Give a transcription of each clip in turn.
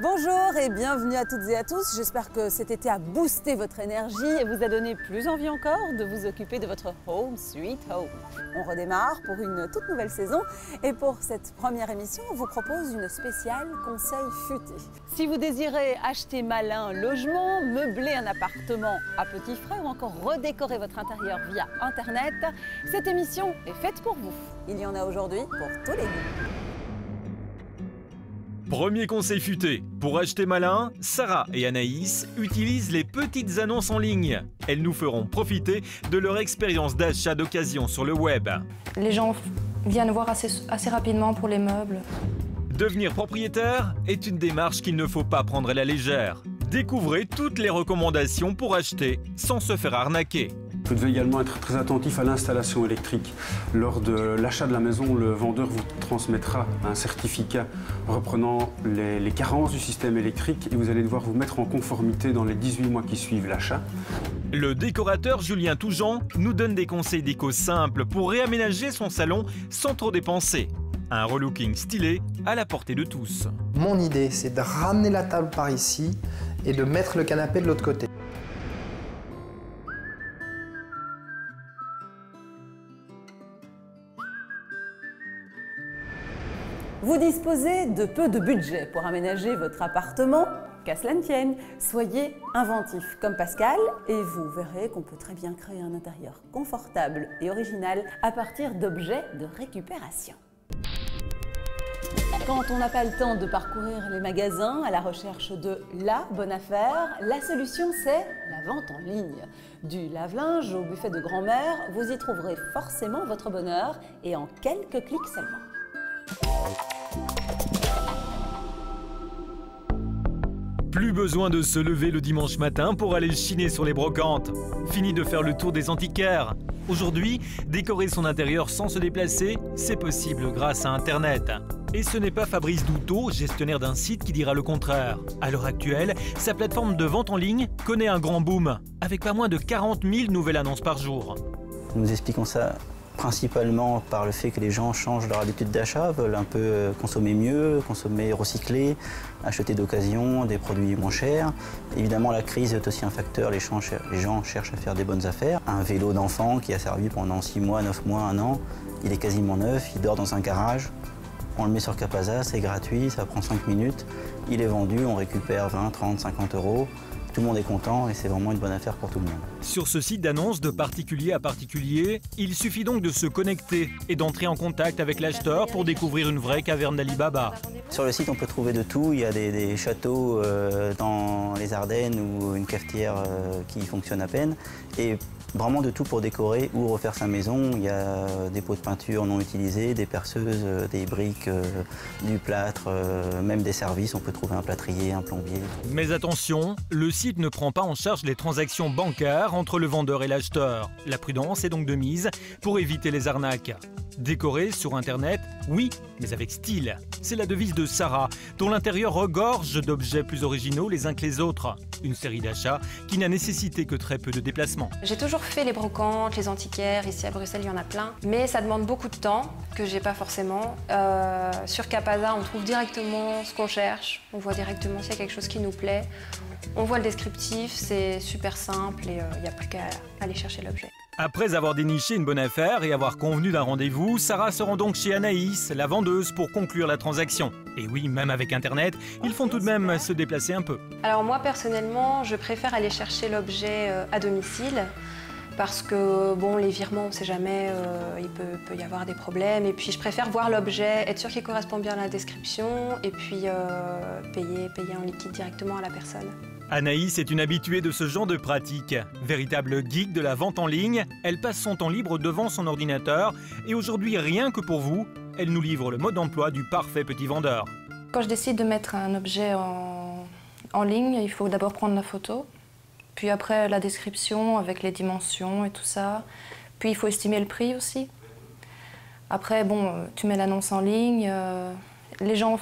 Bonjour et bienvenue à toutes et à tous. J'espère que cet été a boosté votre énergie et vous a donné plus envie encore de vous occuper de votre Home Sweet Home. On redémarre pour une toute nouvelle saison et pour cette première émission, on vous propose une spéciale conseil futé. Si vous désirez acheter malin un logement, meubler un appartement à petits frais ou encore redécorer votre intérieur via Internet, cette émission est faite pour vous. Il y en a aujourd'hui pour tous les goûts. Premier conseil futé, pour acheter malin, Sarah et Anaïs utilisent les petites annonces en ligne. Elles nous feront profiter de leur expérience d'achat d'occasion sur le web. Les gens viennent voir assez rapidement pour les meubles. Devenir propriétaire est une démarche qu'il ne faut pas prendre à la légère. Découvrez toutes les recommandations pour acheter sans se faire arnaquer. Vous devez également être très attentif à l'installation électrique. Lors de l'achat de la maison, le vendeur vous transmettra un certificat reprenant les carences du système électrique et vous allez devoir vous mettre en conformité dans les 18 mois qui suivent l'achat. Le décorateur Julien Toujean nous donne des conseils déco simples pour réaménager son salon sans trop dépenser. Un relooking stylé à la portée de tous. Mon idée, c'est de ramener la table par ici et de mettre le canapé de l'autre côté. Vous disposez de peu de budget pour aménager votre appartement, qu'à cela ne tienne. Soyez inventif comme Pascal et vous verrez qu'on peut très bien créer un intérieur confortable et original à partir d'objets de récupération. Quand on n'a pas le temps de parcourir les magasins à la recherche de la bonne affaire, la solution c'est la vente en ligne. Du lave-linge au buffet de grand-mère, vous y trouverez forcément votre bonheur et en quelques clics seulement. Plus besoin de se lever le dimanche matin pour aller chiner sur les brocantes. Fini de faire le tour des antiquaires. Aujourd'hui, décorer son intérieur sans se déplacer, c'est possible grâce à Internet. Et ce n'est pas Fabrice Douteau, gestionnaire d'un site, qui dira le contraire. À l'heure actuelle, sa plateforme de vente en ligne connaît un grand boom, avec pas moins de 40 000 nouvelles annonces par jour. Nous expliquons ça principalement par le fait que les gens changent leur habitude d'achat, veulent un peu consommer mieux, consommer recyclé, acheter d'occasion, des produits moins chers. Évidemment, la crise est aussi un facteur, les gens cherchent à faire des bonnes affaires. Un vélo d'enfant qui a servi pendant 6 mois, 9 mois, 1 an, il est quasiment neuf, il dort dans un garage. On le met sur Capaza, c'est gratuit, ça prend 5 minutes. Il est vendu, on récupère 20, 30, 50 €. Tout le monde est content et c'est vraiment une bonne affaire pour tout le monde. Sur ce site d'annonce de particulier à particulier, il suffit donc de se connecter et d'entrer en contact avec l'acheteur pour découvrir une vraie caverne d'Ali Baba. Sur le site, on peut trouver de tout. Il y a des châteaux dans les Ardennes ou une cafetière qui fonctionne à peine. Et vraiment de tout pour décorer ou refaire sa maison. Il y a des pots de peinture non utilisés, des perceuses, des briques, du plâtre, même des services. On peut trouver un plâtrier, un plombier. Mais attention, le site ne prend pas en charge les transactions bancaires entre le vendeur et l'acheteur. La prudence est donc de mise pour éviter les arnaques. Décorer sur Internet, oui, mais avec style. C'est la devise de Sarah, dont l'intérieur regorge d'objets plus originaux les uns que les autres. Une série d'achats qui n'a nécessité que très peu de déplacements. J'ai toujours fait les brocantes, les antiquaires, ici à Bruxelles il y en a plein, mais ça demande beaucoup de temps que j'ai pas forcément. Sur Capaza on trouve directement ce qu'on cherche, on voit directement s'il y a quelque chose qui nous plaît, on voit le descriptif, c'est super simple et il n'y a plus qu'à aller chercher l'objet. Après avoir déniché une bonne affaire et avoir convenu d'un rendez-vous, Sarah se rend donc chez Anaïs, la vendeuse, pour conclure la transaction. Et oui, même avec Internet, ils font tout de même se déplacer un peu. Alors moi personnellement, je préfère aller chercher l'objet à domicile parce que bon, les virements, on ne sait jamais, il peut y avoir des problèmes. Et puis je préfère voir l'objet, être sûr qu'il correspond bien à la description et puis payer en liquide directement à la personne. Anaïs est une habituée de ce genre de pratique. Véritable geek de la vente en ligne, elle passe son temps libre devant son ordinateur et aujourd'hui, rien que pour vous, elle nous livre le mode d'emploi du parfait petit vendeur. Quand je décide de mettre un objet en ligne, il faut d'abord prendre la photo, puis après la description avec les dimensions et tout ça. Puis il faut estimer le prix aussi. Après, bon, tu mets l'annonce en ligne, les gens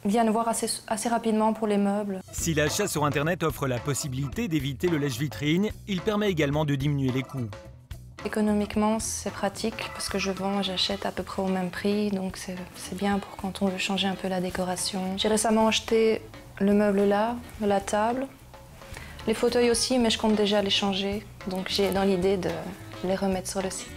viennent voir assez rapidement pour les meubles. Si l'achat sur Internet offre la possibilité d'éviter le lèche-vitrine, il permet également de diminuer les coûts. Économiquement, c'est pratique parce que je vends et j'achète à peu près au même prix, donc c'est bien pour quand on veut changer un peu la décoration. J'ai récemment acheté le meuble là, la table, les fauteuils aussi, mais je compte déjà les changer, donc j'ai dans l'idée de les remettre sur le site.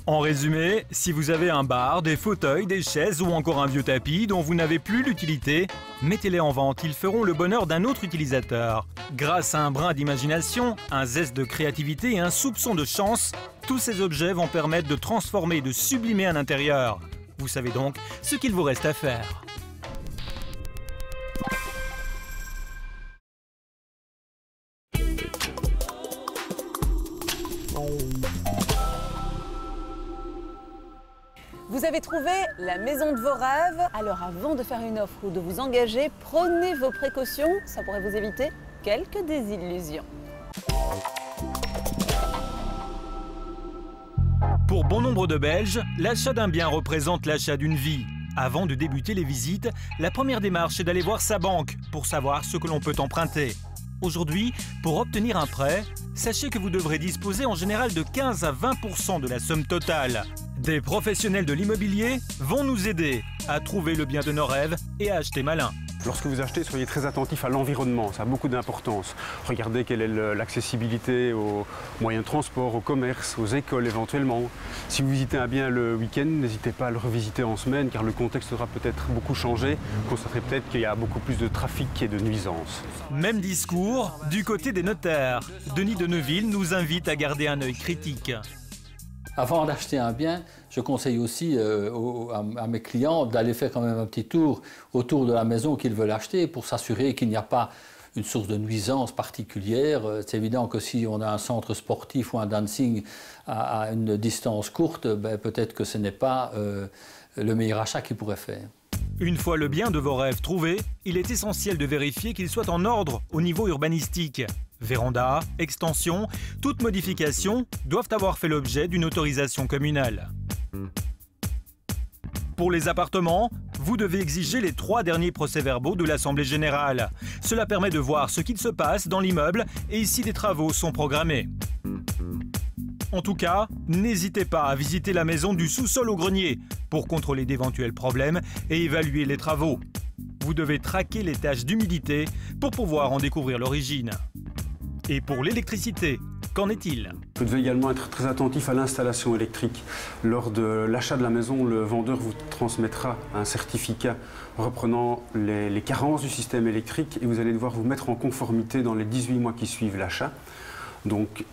En résumé, si vous avez un bar, des fauteuils, des chaises ou encore un vieux tapis dont vous n'avez plus l'utilité, mettez-les en vente, ils feront le bonheur d'un autre utilisateur. Grâce à un brin d'imagination, un zeste de créativité et un soupçon de chance, tous ces objets vont permettre de transformer et de sublimer un intérieur. Vous savez donc ce qu'il vous reste à faire. Vous avez trouvé la maison de vos rêves. Alors avant de faire une offre ou de vous engager, prenez vos précautions. Ça pourrait vous éviter quelques désillusions. Pour bon nombre de Belges, l'achat d'un bien représente l'achat d'une vie. Avant de débuter les visites, la première démarche est d'aller voir sa banque pour savoir ce que l'on peut emprunter. Aujourd'hui, pour obtenir un prêt, sachez que vous devrez disposer en général de 15 à 20% de la somme totale. Des professionnels de l'immobilier vont nous aider à trouver le bien de nos rêves et à acheter malin. Lorsque vous achetez, soyez très attentif à l'environnement, ça a beaucoup d'importance. Regardez quelle est l'accessibilité aux moyens de transport, au commerce, aux écoles éventuellement. Si vous visitez un bien le week-end, n'hésitez pas à le revisiter en semaine car le contexte aura peut-être beaucoup changé. Vous constaterez peut-être qu'il y a beaucoup plus de trafic et de nuisances. Même discours du côté des notaires. Denis de Neuville nous invite à garder un œil critique. Avant d'acheter un bien, je conseille aussi à mes clients d'aller faire quand même un petit tour autour de la maison qu'ils veulent acheter pour s'assurer qu'il n'y a pas une source de nuisance particulière. C'est évident que si on a un centre sportif ou un dancing à une distance courte, peut-être que ce n'est pas le meilleur achat qu'ils pourraient faire. Une fois le bien de vos rêves trouvé, il est essentiel de vérifier qu'il soit en ordre au niveau urbanistique. Véranda, extension, toute modification doivent avoir fait l'objet d'une autorisation communale. Pour les appartements, vous devez exiger les 3 derniers procès-verbaux de l'Assemblée générale. Cela permet de voir ce qu'il se passe dans l'immeuble et si des travaux sont programmés. En tout cas, n'hésitez pas à visiter la maison du sous-sol au grenier pour contrôler d'éventuels problèmes et évaluer les travaux. Vous devez traquer les taches d'humidité pour pouvoir en découvrir l'origine. Et pour l'électricité, qu'en est-il? Vous devez également être très attentif à l'installation électrique. Lors de l'achat de la maison, le vendeur vous transmettra un certificat reprenant les carences du système électrique et vous allez devoir vous mettre en conformité dans les 18 mois qui suivent l'achat. Donc,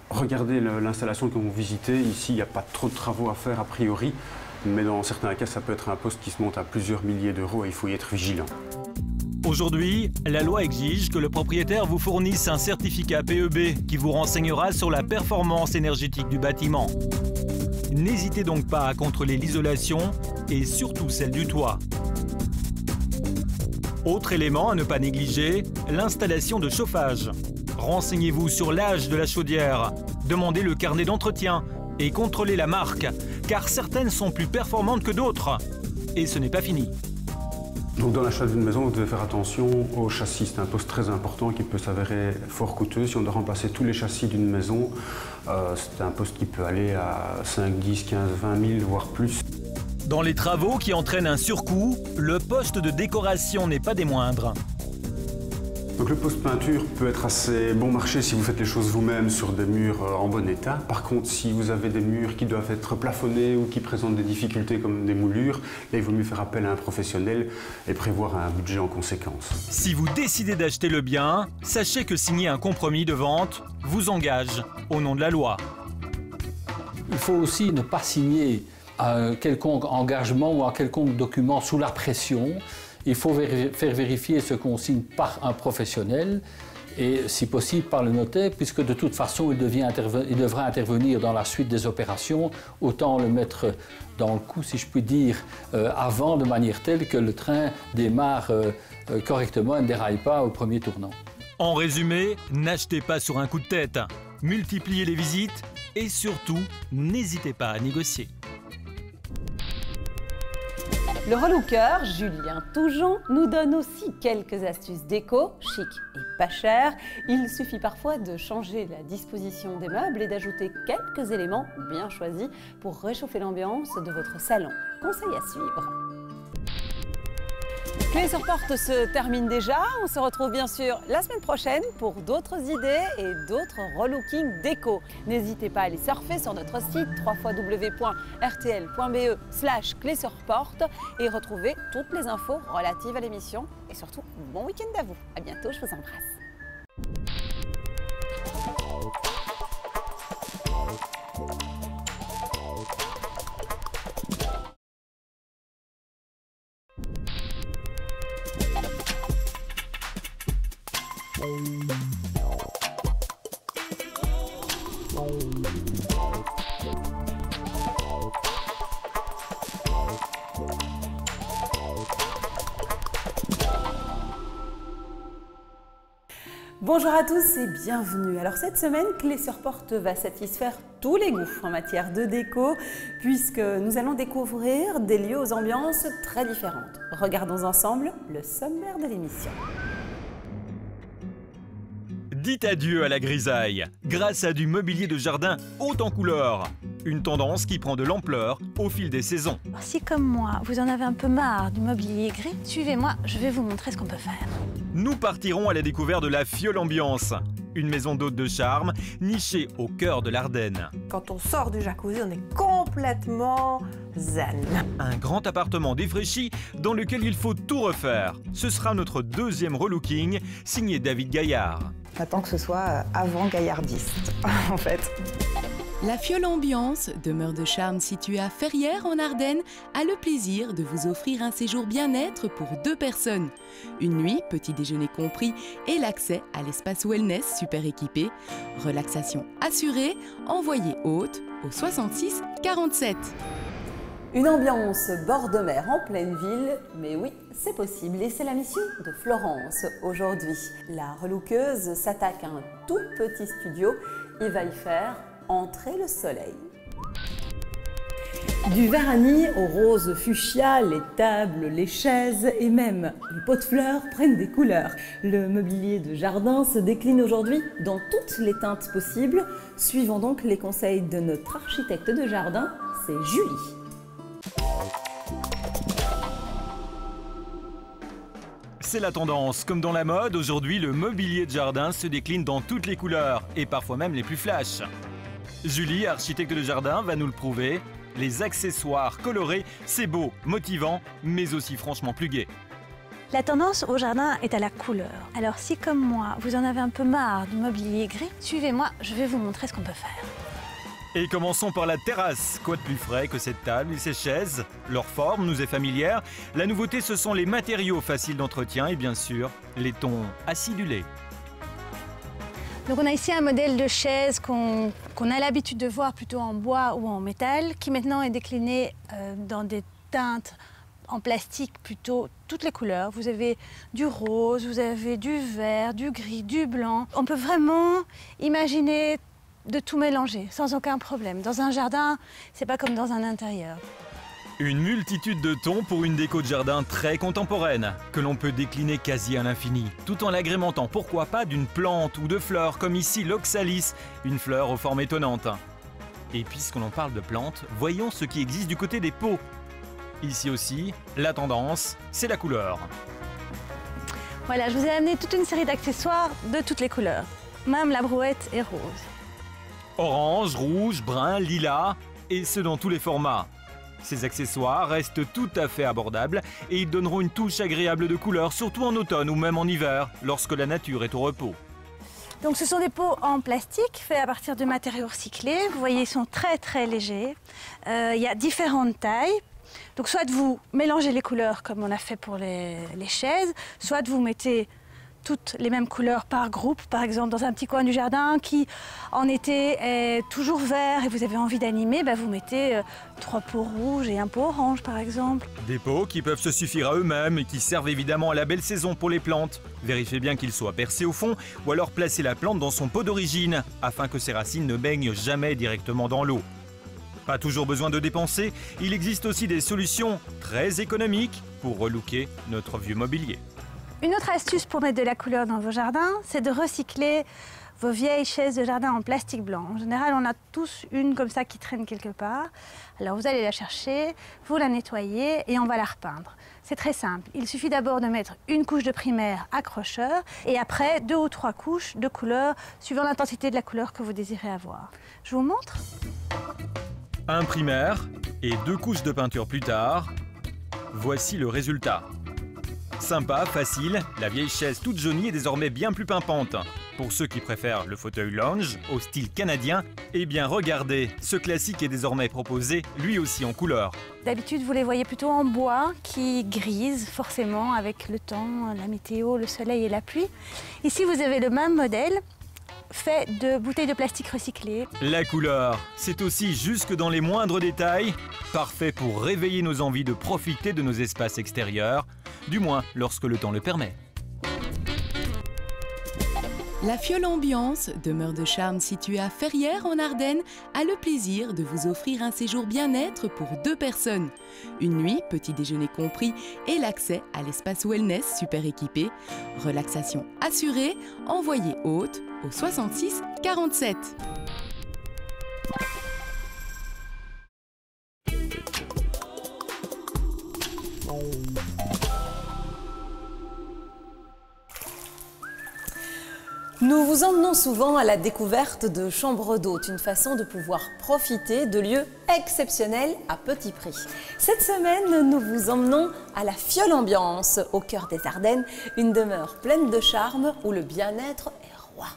regardez l'installation que vous visitez. Ici, il n'y a pas trop de travaux à faire a priori, mais dans certains cas, ça peut être un poste qui se monte à plusieurs milliers d'euros et il faut y être vigilant. Aujourd'hui, la loi exige que le propriétaire vous fournisse un certificat PEB qui vous renseignera sur la performance énergétique du bâtiment. N'hésitez donc pas à contrôler l'isolation et surtout celle du toit. Autre élément à ne pas négliger, l'installation de chauffage. Renseignez-vous sur l'âge de la chaudière, demandez le carnet d'entretien et contrôlez la marque, car certaines sont plus performantes que d'autres. Et ce n'est pas fini. Donc dans l'achat d'une maison, vous devez faire attention au châssis. C'est un poste très important qui peut s'avérer fort coûteux. Si on doit remplacer tous les châssis d'une maison, c'est un poste qui peut aller à 5, 10, 15, 20 000, voire plus. Dans les travaux qui entraînent un surcoût, le poste de décoration n'est pas des moindres. Donc le poste peinture peut être assez bon marché si vous faites les choses vous-même sur des murs en bon état. Par contre, si vous avez des murs qui doivent être plafonnés ou qui présentent des difficultés comme des moulures, là il vaut mieux faire appel à un professionnel et prévoir un budget en conséquence. Si vous décidez d'acheter le bien, sachez que signer un compromis de vente vous engage au nom de la loi. Il faut aussi ne pas signer un quelconque engagement ou un quelconque document sous la pression. Il faut faire vérifier ce qu'on signe par un professionnel et, si possible, par le notaire, puisque de toute façon, il devra intervenir dans la suite des opérations. Autant le mettre dans le coup, si je puis dire, avant, de manière telle que le train démarre correctement et ne déraille pas au premier tournant. En résumé, n'achetez pas sur un coup de tête, multipliez les visites et surtout, n'hésitez pas à négocier. Le relooker, Julien Toujon, nous donne aussi quelques astuces déco, chic et pas cher. Il suffit parfois de changer la disposition des meubles et d'ajouter quelques éléments bien choisis pour réchauffer l'ambiance de votre salon. Conseil à suivre. Clés sur porte se termine déjà. On se retrouve bien sûr la semaine prochaine pour d'autres idées et d'autres relooking déco. N'hésitez pas à aller surfer sur notre site www.rtl.be/clés sur porte et retrouver toutes les infos relatives à l'émission. Et surtout, bon week-end à vous. À bientôt, je vous embrasse. Bonjour à tous et bienvenue. Alors cette semaine, Clés sur porte va satisfaire tous les goûts en matière de déco puisque nous allons découvrir des lieux aux ambiances très différentes. Regardons ensemble le sommaire de l'émission. Dites adieu à la grisaille grâce à du mobilier de jardin haut en couleur. Une tendance qui prend de l'ampleur au fil des saisons. Si comme moi, vous en avez un peu marre du mobilier gris, suivez-moi, je vais vous montrer ce qu'on peut faire. Nous partirons à la découverte de la Fiole Ambiance, une maison d'hôte de charme nichée au cœur de l'Ardenne. Quand on sort du jacuzzi, on est complètement zen. Un grand appartement défraîchi dans lequel il faut tout refaire. Ce sera notre deuxième relooking signé David Gaillard. J'attends que ce soit avant-gaillardiste, en fait. La Fiole Ambiance, demeure de charme située à Ferrières en Ardennes, a le plaisir de vous offrir un séjour bien-être pour 2 personnes. Une nuit, petit déjeuner compris, et l'accès à l'espace wellness super équipé. Relaxation assurée, envoyez hôte au 66 47. Une ambiance bord de mer en pleine ville, mais oui, c'est possible et c'est la mission de Florence aujourd'hui. La relookeuse s'attaque à un tout petit studio et va y faire entrer le soleil. Du vernis au rose fuchsia, les tables, les chaises et même les pots de fleurs prennent des couleurs. Le mobilier de jardin se décline aujourd'hui dans toutes les teintes possibles. Suivons donc les conseils de notre architecte de jardin, c'est Julie. C'est la tendance. Comme dans la mode, aujourd'hui, le mobilier de jardin se décline dans toutes les couleurs et parfois même les plus flash. Julie, architecte de jardin, va nous le prouver. Les accessoires colorés, c'est beau, motivant, mais aussi franchement plus gai. La tendance au jardin est à la couleur. Alors si comme moi, vous en avez un peu marre du mobilier gris, suivez-moi, je vais vous montrer ce qu'on peut faire. Et commençons par la terrasse. Quoi de plus frais que cette table et ces chaises? Leur forme nous est familière. La nouveauté, ce sont les matériaux faciles d'entretien et bien sûr, les tons acidulés. Donc on a ici un modèle de chaise qu'on a l'habitude de voir plutôt en bois ou en métal, qui maintenant est décliné dans des teintes en plastique plutôt toutes les couleurs. Vous avez du rose, vous avez du vert, du gris, du blanc. On peut vraiment imaginer de tout mélanger sans aucun problème. Dans un jardin, c'est pas comme dans un intérieur. Une multitude de tons pour une déco de jardin très contemporaine, que l'on peut décliner quasi à l'infini, tout en l'agrémentant, pourquoi pas, d'une plante ou de fleurs, comme ici l'oxalis, une fleur aux formes étonnantes. Et puisqu'on en parle de plantes, voyons ce qui existe du côté des pots. Ici aussi, la tendance, c'est la couleur. Voilà, je vous ai amené toute une série d'accessoires de toutes les couleurs. Même la brouette est rose. Orange, rouge, brun, lilas, et ce dans tous les formats. Ces accessoires restent tout à fait abordables et ils donneront une touche agréable de couleur, surtout en automne ou même en hiver, lorsque la nature est au repos. Donc ce sont des pots en plastique faits à partir de matériaux recyclés. Vous voyez, ils sont très très légers. Il y a différentes tailles. Donc soit vous mélangez les couleurs comme on a fait pour les chaises, soit vous mettez toutes les mêmes couleurs par groupe, par exemple dans un petit coin du jardin qui en été est toujours vert et vous avez envie d'animer, vous mettez 3 pots rouges et un pot orange par exemple. Des pots qui peuvent se suffire à eux-mêmes et qui servent évidemment à la belle saison pour les plantes. Vérifiez bien qu'ils soient percés au fond ou alors placez la plante dans son pot d'origine afin que ses racines ne baignent jamais directement dans l'eau. Pas toujours besoin de dépenser, il existe aussi des solutions très économiques pour relooker notre vieux mobilier. Une autre astuce pour mettre de la couleur dans vos jardins, c'est de recycler vos vieilles chaises de jardin en plastique blanc. En général, on a tous une comme ça qui traîne quelque part. Alors vous allez la chercher, vous la nettoyez et on va la repeindre. C'est très simple. Il suffit d'abord de mettre une couche de primaire accrocheur et après 2 ou 3 couches de couleur suivant l'intensité de la couleur que vous désirez avoir. Je vous montre. Un primaire et 2 couches de peinture plus tard, voici le résultat. Sympa, facile, la vieille chaise toute jaunie est désormais bien plus pimpante. Pour ceux qui préfèrent le fauteuil lounge au style canadien, eh bien regardez, ce classique est désormais proposé lui aussi en couleur. D'habitude, vous les voyez plutôt en bois qui grisent forcément avec le temps, la météo, le soleil et la pluie. Ici, vous avez le même modèle fait de bouteilles de plastique recyclées. La couleur, c'est aussi jusque dans les moindres détails, parfait pour réveiller nos envies de profiter de nos espaces extérieurs, du moins lorsque le temps le permet. La Fiole Ambiance, demeure de charme située à Ferrières en Ardennes, a le plaisir de vous offrir un séjour bien-être pour 2 personnes. Une nuit, petit déjeuner compris, et l'accès à l'espace wellness super équipé. Relaxation assurée, envoyez hôte au 66 47. Nous vous emmenons souvent à la découverte de chambres d'hôtes, une façon de pouvoir profiter de lieux exceptionnels à petit prix. Cette semaine, nous vous emmenons à la Fiole Ambiance, au cœur des Ardennes, une demeure pleine de charme où le bien-être est roi.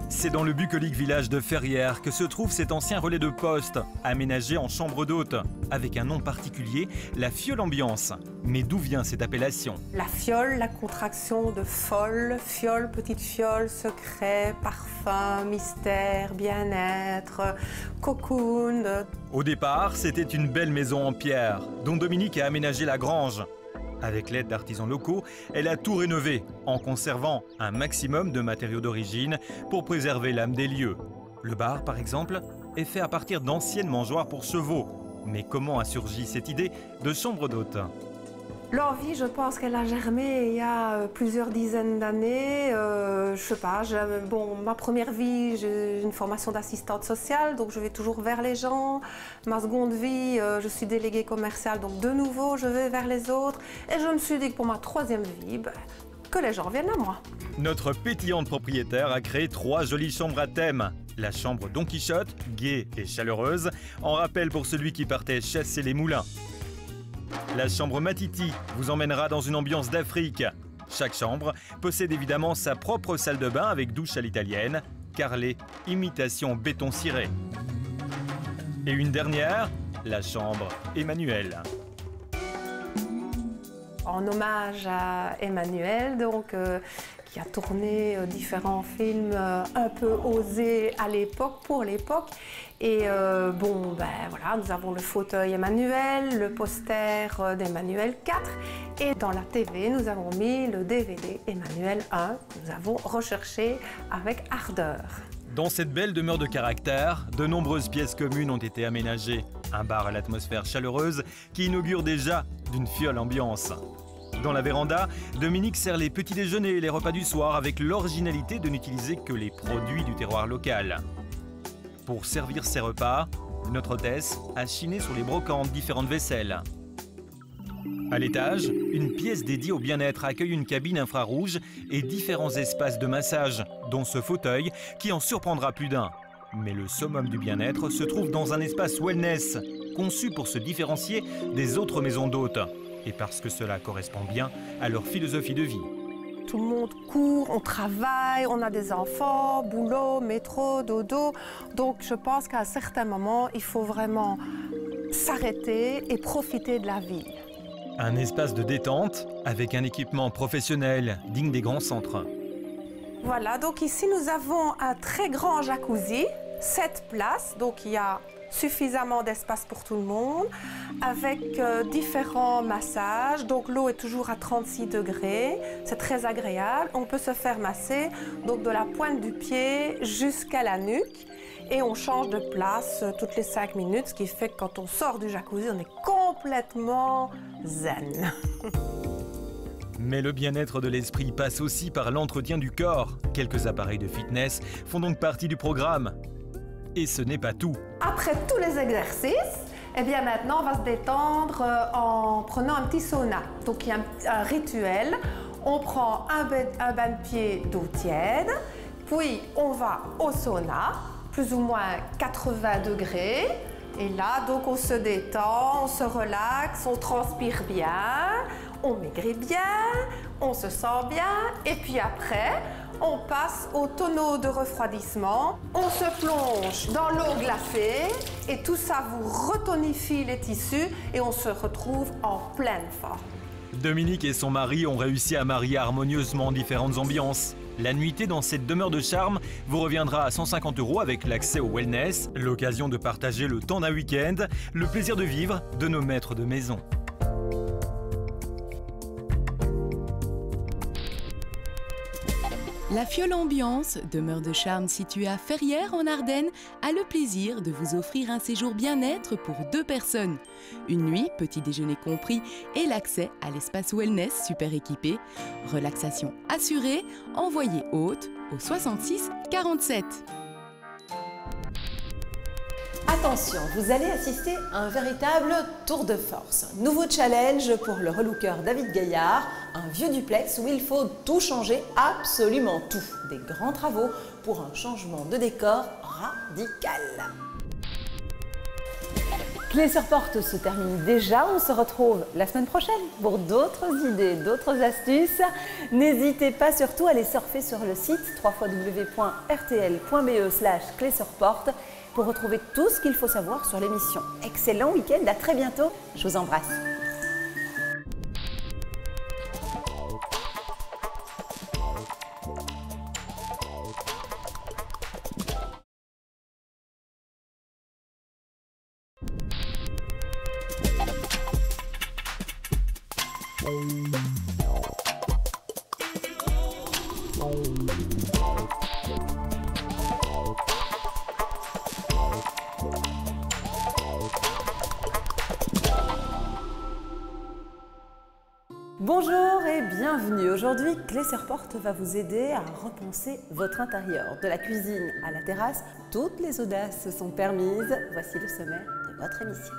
C'est dans le bucolique village de Ferrières que se trouve cet ancien relais de poste, aménagé en chambre d'hôte, avec un nom particulier, la Fiole Ambiance. Mais d'où vient cette appellation? La fiole, la contraction de folle, fiole, petite fiole, secret, parfum, mystère, bien-être, cocoon. Au départ, c'était une belle maison en pierre, dont Dominique a aménagé la grange. Avec l'aide d'artisans locaux, elle a tout rénové, en conservant un maximum de matériaux d'origine pour préserver l'âme des lieux. Le bar, par exemple, est fait à partir d'anciennes mangeoires pour chevaux. Mais comment a surgi cette idée de chambre d'hôte? L'envie, je pense qu'elle a germé il y a plusieurs dizaines d'années. Je sais pas, ma première vie, j'ai une formation d'assistante sociale, donc je vais toujours vers les gens. Ma seconde vie, je suis déléguée commerciale, donc de nouveau, je vais vers les autres. Et je me suis dit que pour ma troisième vie, que les gens viennent à moi. Notre pétillante propriétaire a créé 3 jolies chambres à thème. La chambre Don Quichotte, gaie et chaleureuse, en rappel pour celui qui partait chasser les moulins. La chambre Matiti vous emmènera dans une ambiance d'Afrique. Chaque chambre possède évidemment sa propre salle de bain avec douche à l'italienne, carrelée, imitation béton ciré. Et une dernière, la chambre Emmanuel. En hommage à Emmanuel, donc, qui a tourné différents films un peu osés à l'époque, pour l'époque. Et voilà, nous avons le fauteuil Emmanuel, le poster d'Emmanuel 4. Et dans la TV, nous avons mis le DVD Emmanuel 1 que nous avons recherché avec ardeur. Dans cette belle demeure de caractère, de nombreuses pièces communes ont été aménagées. Un bar à l'atmosphère chaleureuse qui inaugure déjà d'une fiole ambiance. Dans la véranda, Dominique sert les petits déjeuners et les repas du soir avec l'originalité de n'utiliser que les produits du terroir local. Pour servir ses repas, notre hôtesse a chiné sur les brocantes différentes vaisselles. À l'étage, une pièce dédiée au bien-être accueille une cabine infrarouge et différents espaces de massage, dont ce fauteuil qui en surprendra plus d'un. Mais le summum du bien-être se trouve dans un espace wellness, conçu pour se différencier des autres maisons d'hôtes, et parce que cela correspond bien à leur philosophie de vie. Tout le monde court, on travaille, on a des enfants, boulot, métro, dodo. Donc je pense qu'à un certain moment, il faut vraiment s'arrêter et profiter de la vie. Un espace de détente avec un équipement professionnel digne des grands centres. Voilà, donc ici nous avons un très grand jacuzzi, 7 places, donc il y a suffisamment d'espace pour tout le monde, avec différents massages. Donc l'eau est toujours à 36 degrés, c'est très agréable. On peut se faire masser donc de la pointe du pied jusqu'à la nuque. Et on change de place toutes les 5 minutes, ce qui fait que quand on sort du jacuzzi, on est complètement zen. Mais le bien-être de l'esprit passe aussi par l'entretien du corps. Quelques appareils de fitness font donc partie du programme. Et ce n'est pas tout. Après tous les exercices, eh bien maintenant on va se détendre en prenant un petit sauna. Donc il y a un rituel. On prend un bain de pied d'eau tiède, puis on va au sauna, plus ou moins 80 degrés. Et là, donc on se détend, on se relaxe, on transpire bien, on maigrit bien, on se sent bien. Et puis après, on passe au tonneau de refroidissement. On se plonge dans l'eau glacée et tout ça vous retonifie les tissus et on se retrouve en pleine forme. Dominique et son mari ont réussi à marier harmonieusement différentes ambiances. La nuitée dans cette demeure de charme vous reviendra à 150 € avec l'accès au wellness, l'occasion de partager le temps d'un week-end, le plaisir de vivre de nos maîtres de maison. La Fiole Ambiance, demeure de charme située à Ferrières en Ardennes, a le plaisir de vous offrir un séjour bien-être pour 2 personnes. Une nuit, petit déjeuner compris, et l'accès à l'espace wellness super équipé. Relaxation assurée, envoyez hôte au 66 47. Attention, vous allez assister à un véritable tour de force. Nouveau challenge pour le relooker David Gaillard, un vieux duplex où il faut tout changer, absolument tout. Des grands travaux pour un changement de décor radical. Clés sur porte se termine déjà, on se retrouve la semaine prochaine pour d'autres idées, d'autres astuces. N'hésitez pas surtout à aller surfer sur le site www.rtl.be/clés sur porte pour retrouver tout ce qu'il faut savoir sur l'émission. Excellent week-end, à très bientôt, je vous embrasse. Bonjour et bienvenue. Aujourd'hui, Clés sur porte va vous aider à repenser votre intérieur. De la cuisine à la terrasse, toutes les audaces sont permises. Voici le sommaire de votre émission.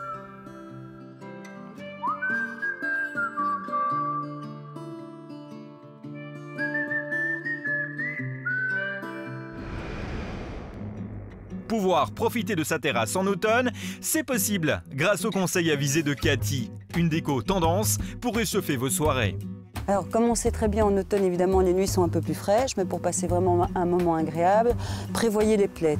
Pouvoir profiter de sa terrasse en automne, c'est possible grâce aux conseils avisés de Cathy. Une déco tendance pour réchauffer vos soirées. Alors, comme on sait très bien, en automne, évidemment, les nuits sont un peu plus fraîches, mais pour passer vraiment un moment agréable, prévoyez les plaids.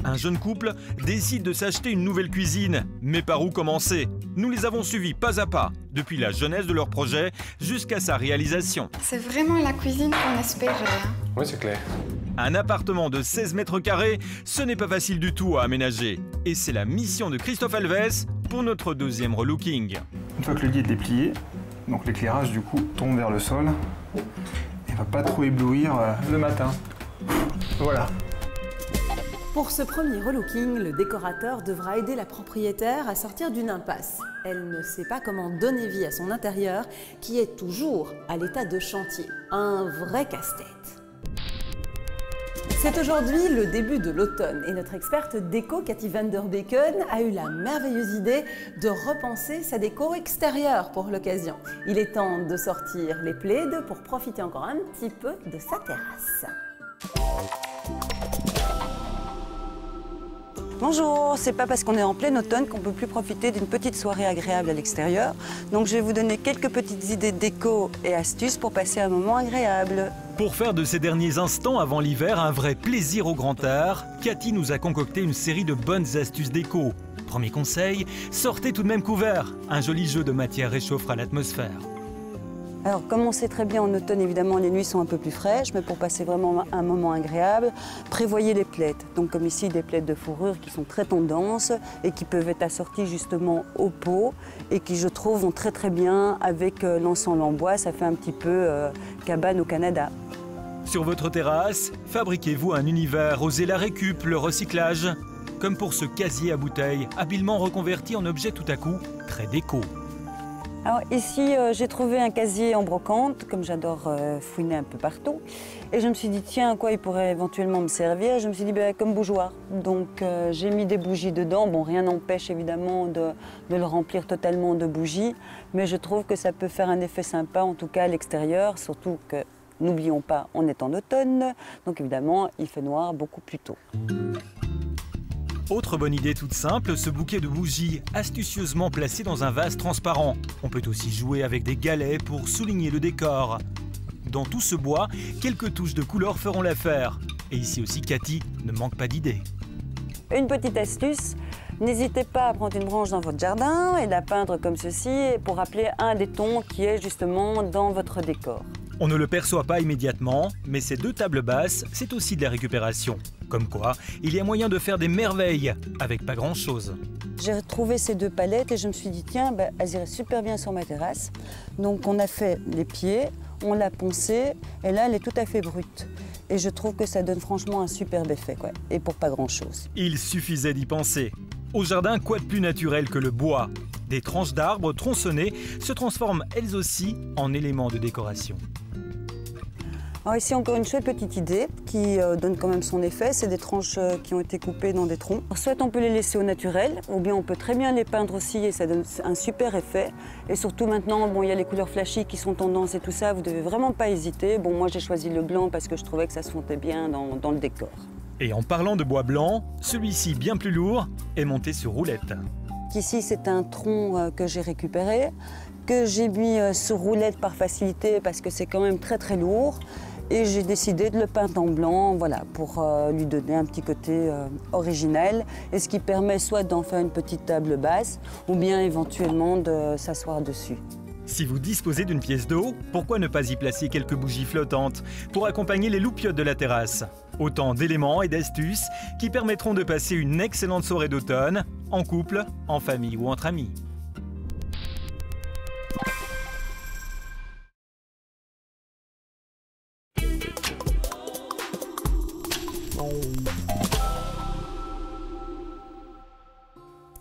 Un jeune couple décide de s'acheter une nouvelle cuisine. Mais par où commencer? Nous les avons suivis pas à pas, depuis la jeunesse de leur projet jusqu'à sa réalisation. C'est vraiment la cuisine qu'on espérait. Oui, c'est clair. Un appartement de 16 mètres carrés, ce n'est pas facile du tout à aménager. Et c'est la mission de Christophe Alves pour notre deuxième relooking. Une fois que le lit est déplié, donc l'éclairage du coup tombe vers le sol et va pas trop éblouir le matin. Voilà. Pour ce premier relooking, le décorateur devra aider la propriétaire à sortir d'une impasse. Elle ne sait pas comment donner vie à son intérieur, qui est toujours à l'état de chantier. Un vrai casse-tête. C'est aujourd'hui le début de l'automne et notre experte déco, Cathy van der Beken, a eu la merveilleuse idée de repenser sa déco extérieure pour l'occasion. Il est temps de sortir les plaids pour profiter encore un petit peu de sa terrasse. Bonjour, c'est pas parce qu'on est en plein automne qu'on peut plus profiter d'une petite soirée agréable à l'extérieur. Donc je vais vous donner quelques petites idées déco et astuces pour passer un moment agréable. Pour faire de ces derniers instants avant l'hiver un vrai plaisir au grand air, Cathy nous a concocté une série de bonnes astuces déco. Premier conseil, sortez tout de même couvert. Un joli jeu de matière réchauffera l'atmosphère. Alors, comme on sait très bien, en automne, évidemment, les nuits sont un peu plus fraîches, mais pour passer vraiment un moment agréable, prévoyez les plaids. Donc, comme ici, des plaids de fourrure qui sont très tendances et qui peuvent être assortis justement au pot et qui, je trouve, vont très très bien avec l'ensemble en bois. Ça fait un petit peu cabane au Canada. Sur votre terrasse, fabriquez-vous un univers, osez la récup, le recyclage, comme pour ce casier à bouteilles, habilement reconverti en objet tout à coup très déco. Alors ici, j'ai trouvé un casier en brocante, comme j'adore fouiner un peu partout. Et je me suis dit, tiens, à quoi il pourrait éventuellement me servir? Je me suis dit, comme bougeoir. Donc j'ai mis des bougies dedans. Bon, rien n'empêche évidemment de le remplir totalement de bougies. Mais je trouve que ça peut faire un effet sympa, en tout cas à l'extérieur. Surtout que, n'oublions pas, on est en automne. Donc évidemment, il fait noir beaucoup plus tôt. Autre bonne idée toute simple, ce bouquet de bougies astucieusement placé dans un vase transparent. On peut aussi jouer avec des galets pour souligner le décor. Dans tout ce bois, quelques touches de couleur feront l'affaire. Et ici aussi, Cathy ne manque pas d'idées. Une petite astuce, n'hésitez pas à prendre une branche dans votre jardin et la peindre comme ceci pour rappeler un des tons qui est justement dans votre décor. On ne le perçoit pas immédiatement, mais ces deux tables basses, c'est aussi de la récupération. Comme quoi, il y a moyen de faire des merveilles avec pas grand-chose. J'ai retrouvé ces deux palettes et je me suis dit, tiens, elles iraient super bien sur ma terrasse. Donc on a fait les pieds, on l'a poncée et là, elle est tout à fait brute. Et je trouve que ça donne franchement un superbe effet, quoi. Et pour pas grand-chose. Il suffisait d'y penser. Au jardin, quoi de plus naturel que le bois? Des tranches d'arbres tronçonnées se transforment elles aussi en éléments de décoration. Alors ici, encore une chouette petite idée qui donne quand même son effet. C'est des tranches qui ont été coupées dans des troncs. Soit on peut les laisser au naturel, ou bien on peut très bien les peindre aussi et ça donne un super effet. Et surtout maintenant, bon, il y a les couleurs flashy qui sont tendances et tout ça. Vous devez vraiment pas hésiter. Bon, moi j'ai choisi le blanc parce que je trouvais que ça se fondait bien dans le décor. Et en parlant de bois blanc, celui-ci bien plus lourd est monté sur roulette. Ici, c'est un tronc que j'ai récupéré, que j'ai mis sur roulette par facilité parce que c'est quand même très très lourd. Et j'ai décidé de le peindre en blanc, voilà, pour lui donner un petit côté originel. Et ce qui permet soit d'en faire une petite table basse, ou bien éventuellement de s'asseoir dessus. Si vous disposez d'une pièce d'eau, pourquoi ne pas y placer quelques bougies flottantes pour accompagner les loupiottes de la terrasse? Autant d'éléments et d'astuces qui permettront de passer une excellente soirée d'automne, en couple, en famille ou entre amis.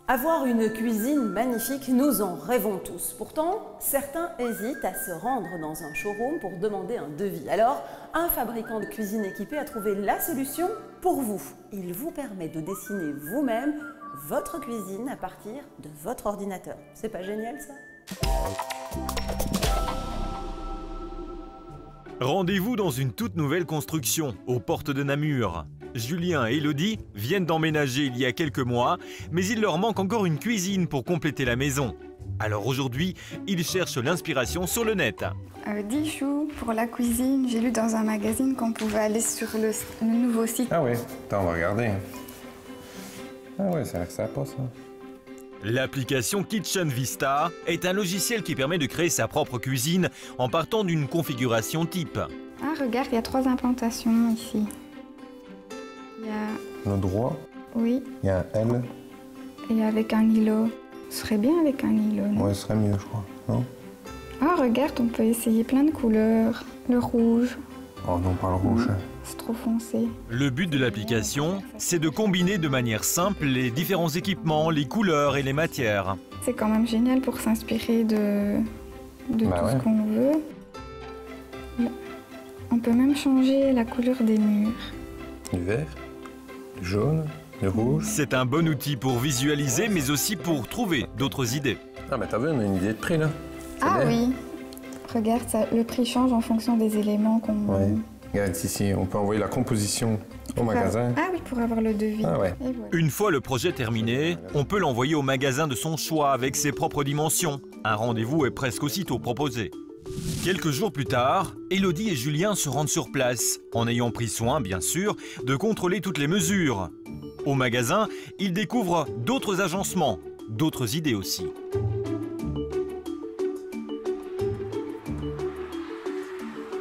Avoir une cuisine magnifique, nous en rêvons tous. Pourtant, certains hésitent à se rendre dans un showroom pour demander un devis. Alors, un fabricant de cuisine équipé a trouvé la solution pour vous. Il vous permet de dessiner vous-même votre cuisine à partir de votre ordinateur. C'est pas génial ça ? Rendez-vous dans une toute nouvelle construction, aux portes de Namur. Julien et Elodie viennent d'emménager il y a quelques mois, mais il leur manque encore une cuisine pour compléter la maison. Alors aujourd'hui, ils cherchent l'inspiration sur le net. 10 choux pour la cuisine. J'ai lu dans un magazine qu'on pouvait aller sur le nouveau site. Ah oui, attends, on va regarder. Ah ouais, ça a l'air sympa ça. L'application Kitchen Vista est un logiciel qui permet de créer sa propre cuisine en partant d'une configuration type. Ah regarde, il y a 3 implantations ici. Il y a... Le droit. Oui. Il y a un L. Et avec un îlot. Ce serait bien avec un îlot, non? Ouais, ce serait mieux, je crois, non? Ah, regarde, on peut essayer plein de couleurs. Le rouge. Oh non, pas le rouge. C'est trop foncé. Le but de l'application, c'est de combiner de manière simple les différents équipements, les couleurs et les matières. C'est quand même génial pour s'inspirer de tout ce qu'on veut. On peut même changer la couleur des murs. Du vert, du jaune, du rouge. C'est un bon outil pour visualiser, mais aussi pour trouver d'autres idées. Ah, mais t'as vu, on a une idée de prix là. Ah oui. Regarde, ça, le prix change en fonction des éléments qu'on... Oui. Regarde ici, on peut envoyer la composition au magasin. Ah oui, pour avoir le devis. Ah ouais. Et voilà. Une fois le projet terminé, on peut l'envoyer au magasin de son choix avec ses propres dimensions. Un rendez-vous est presque aussitôt proposé. Quelques jours plus tard, Elodie et Julien se rendent sur place, en ayant pris soin, bien sûr, de contrôler toutes les mesures. Au magasin, ils découvrent d'autres agencements, d'autres idées aussi.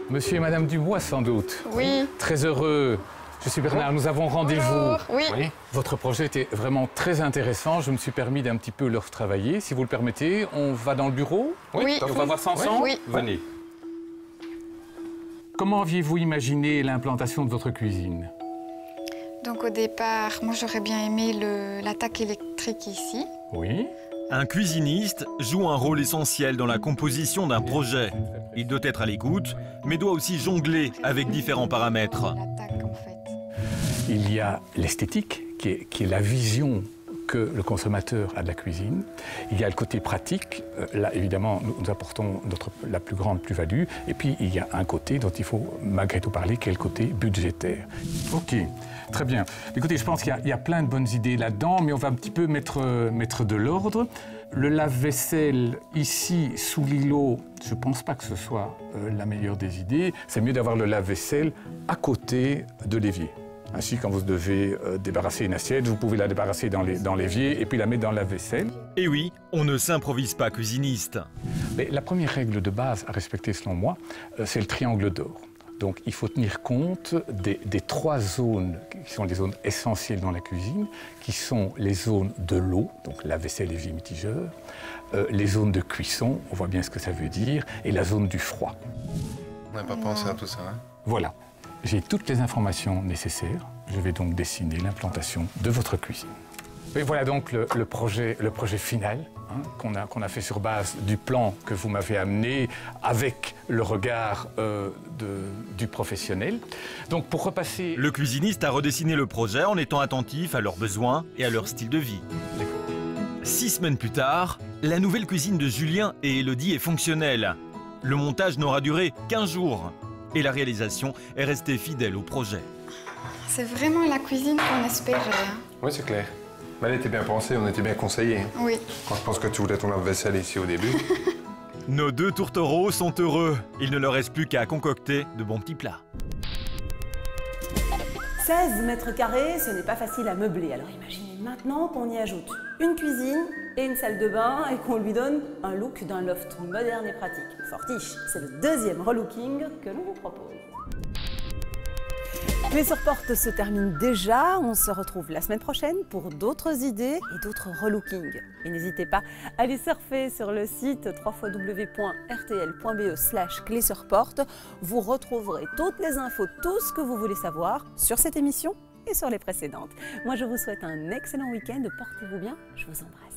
Monsieur et Madame Dubois, sans doute. Oui. Très heureux. Je suis Bernard, nous avons rendez-vous. Oui. Votre projet était vraiment très intéressant. Je me suis permis d'un petit peu le retravailler. Si vous le permettez, on va dans le bureau. Oui. On va voir ça ensemble. Oui. Venez. Comment aviez-vous imaginé l'implantation de votre cuisine? Donc au départ, moi j'aurais bien aimé l'attaque électrique ici. Oui. Un cuisiniste joue un rôle essentiel dans la composition d'un projet. Il doit être à l'écoute, mais doit aussi jongler avec différents paramètres. Il y a l'esthétique, qui est la vision que le consommateur a de la cuisine. Il y a le côté pratique. Là, évidemment, nous apportons la plus grande plus-value. Et puis, il y a un côté dont il faut malgré tout parler, qui est le côté budgétaire. OK, très bien. Écoutez, je pense qu'il y a plein de bonnes idées là-dedans, mais on va un petit peu mettre de l'ordre. Le lave-vaisselle ici, sous l'îlot, je ne pense pas que ce soit la meilleure des idées. C'est mieux d'avoir le lave-vaisselle à côté de l'évier. Ainsi, quand vous devez débarrasser une assiette, vous pouvez la débarrasser dans l'évier et puis la mettre dans la vaisselle. Et oui, on ne s'improvise pas cuisiniste. Mais la première règle de base à respecter, selon moi, c'est le triangle d'or. Donc, il faut tenir compte des 3 zones qui sont les zones essentielles dans la cuisine, qui sont les zones de l'eau, donc la vaisselle, évier, mitigeur, les zones de cuisson, on voit bien ce que ça veut dire, et la zone du froid. On n'a pas pensé à tout ça, hein? Voilà. J'ai toutes les informations nécessaires. Je vais donc dessiner l'implantation de votre cuisine. Et voilà donc le projet final qu'on a fait sur base du plan que vous m'avez amené avec le regard du professionnel. Donc pour repasser... Le cuisiniste a redessiné le projet en étant attentif à leurs besoins et à leur style de vie. 6 semaines plus tard, la nouvelle cuisine de Julien et Élodie est fonctionnelle. Le montage n'aura duré qu'1 jour. Et la réalisation est restée fidèle au projet. C'est vraiment la cuisine qu'on espérait. Hein. Oui, c'est clair. Mais elle était bien pensée, on était bien conseillés. Oui. Quand je pense que tu voulais ton lave-vaisselle ici au début. Nos 2 tourtereaux sont heureux. Il ne leur reste plus qu'à concocter de bons petits plats. 16 mètres carrés, ce n'est pas facile à meubler. Alors imaginez maintenant qu'on y ajoute une cuisine et une salle de bain et qu'on lui donne un look d'un loft moderne et pratique. Fortiche, c'est le 2e relooking que l'on vous propose. Clés sur porte se termine déjà. On se retrouve la semaine prochaine pour d'autres idées et d'autres relookings. Et n'hésitez pas à aller surfer sur le site www.rtl.be/clés sur porte. Vous retrouverez toutes les infos, tout ce que vous voulez savoir sur cette émission et sur les précédentes. Moi, je vous souhaite un excellent week-end. Portez-vous bien. Je vous embrasse.